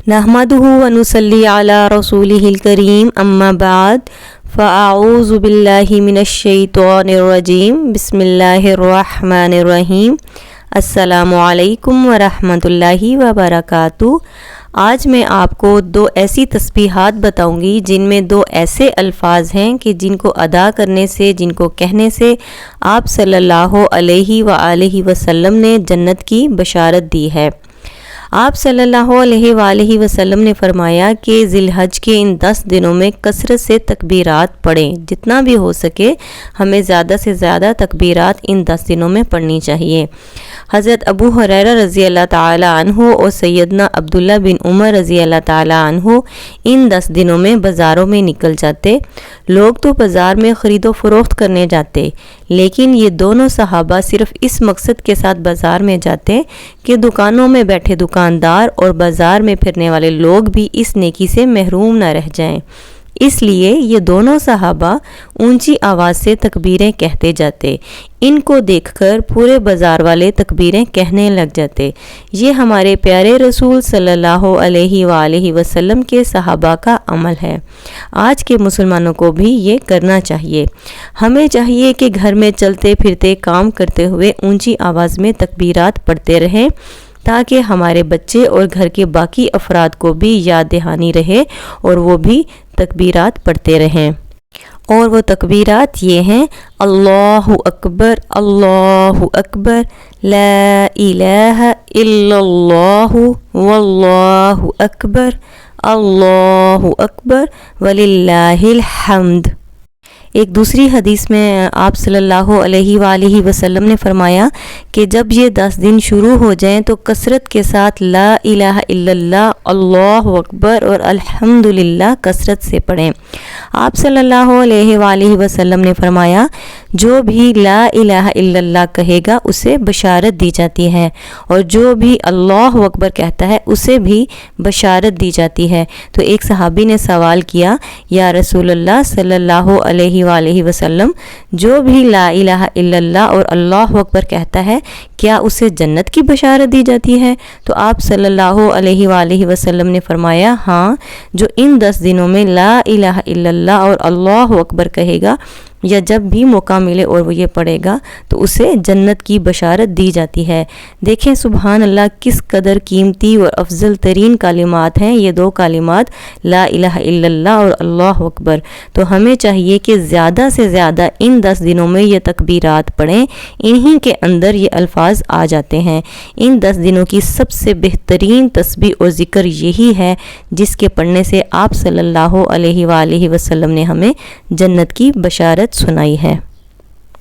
نحمدہ ونصلی علی رسولہ الکریم اما بعد فاعوذ باللہ من الشیطان الرجیم بسم اللہ الرحمن الرحیم السلام علیکم ورحمۃ اللہ وبرکاتہ۔ آج میں آپ کو 2 ایسی تسبیحات بتاؤں گی جن میں 2 ایسے الفاظ ہیں کہ جن کو ادا کرنے سے، جن کو کہنے سے آپ صلی اللہ علیہ وآلہ وسلم نے جنت کی بشارت دی ہے۔ آپ صلی اللہ علیہ وآلہ وسلم نے فرمایا کہ ذی الحج کے ان 10 دنوں میں کثرت سے تکبیرات پڑھیں، جتنا بھی ہو سکے ہمیں زیادہ سے زیادہ تکبیرات ان 10 دنوں میں پڑھنی چاہیے۔ حضرت ابو ہریرہ رضی اللہ تعالی عنہ اور سیدنا عبداللہ بن عمر رضی اللہ تعالی عنہ ان 10 دنوں میں بازاروں میں نکل جاتے۔ لوگ تو بازار میں خرید و فروخت کرنے جاتے، لیکن یہ دونوں صحابہ صرف اس مقصد کے ساتھ بازار میں جاتے کہ دکانوں میں بیٹھے دکاندار اور بازار میں پھرنے والے لوگ بھی اس نیکی سے محروم نہ رہ جائیں۔ اس لیے یہ دونوں صحابہ اونچی آواز سے تکبیریں کہتے جاتے۔ ان کو دیکھ کر پورے بازار والے تکبیریں کہنے لگ جاتے۔ یہ ہمارے پیارے رسول صلی اللہ علیہ وآلہ وسلم کے صحابہ کا عمل ہے۔ آج کے مسلمانوں کو بھی یہ کرنا چاہیے۔ ہمیں چاہیے کہ گھر میں چلتے پھرتے کام کرتے ہوئے اونچی آواز میں تکبیرات پڑھتے رہیں، تاکہ ہمارے بچے اور گھر کے باقی افراد کو بھی یاد دہانی رہے اور وہ بھی تکبیرات پڑھتے رہیں۔ اور وہ تکبیرات یہ ہیں: اللہ اکبر، اللہ اکبر، لا الہ الا اللہ، واللہ اکبر، اللہ اکبر وللہ الحمد۔ ایک دوسری حدیث میں آپ صلی اللہ علیہ وآلہ وسلم نے فرمایا کہ جب یہ 10 دن شروع ہو جائیں تو کثرت کے ساتھ لا الہ الا اللہ، اللہ اکبر اور الحمدللہ کثرت سے پڑھیں۔ آپ صلی اللہ علیہ وآلہ وسلم نے فرمایا جو بھی لا الہ الا اللہ کہے گا اسے بشارت دی جاتی ہے، اور جو بھی اللہ اکبر کہتا ہے اسے بھی بشارت دی جاتی ہے۔ تو ایک صحابی نے سوال کیا، یا رسول اللہ صلی اللہ علیہ وآلہ وسلم، جو بھی لا الہ الا اللہ اور اللہ اکبر کہتا ہے کیا اسے جنت کی بشارت دی جاتی ہے؟ تو آپ صلی اللہ علیہ وآلہ وسلم نے فرمایا ہاں، جو ان 10 دنوں میں لا الہ الا اللہ اور اللہ اکبر کہے گا یا جب بھی موقع ملے اور وہ یہ پڑھے گا تو اسے جنت کی بشارت دی جاتی ہے۔ دیکھیں سبحان اللہ، کس قدر قیمتی اور افضل ترین کلمات ہیں یہ 2 کلمات، لا الہ الا اللہ اور اللہ اکبر۔ تو ہمیں چاہیے کہ زیادہ سے زیادہ ان 10 دنوں میں یہ تکبیرات پڑھیں، انہی کے اندر یہ الفاظ آ جاتے ہیں۔ ان 10 دنوں کی سب سے بہترین تسبیح اور ذکر یہی ہے جس کے پڑھنے سے آپ صلی اللہ علیہ وآلہ وسلم نے ہمیں جنت کی بشارت سنائی ہے۔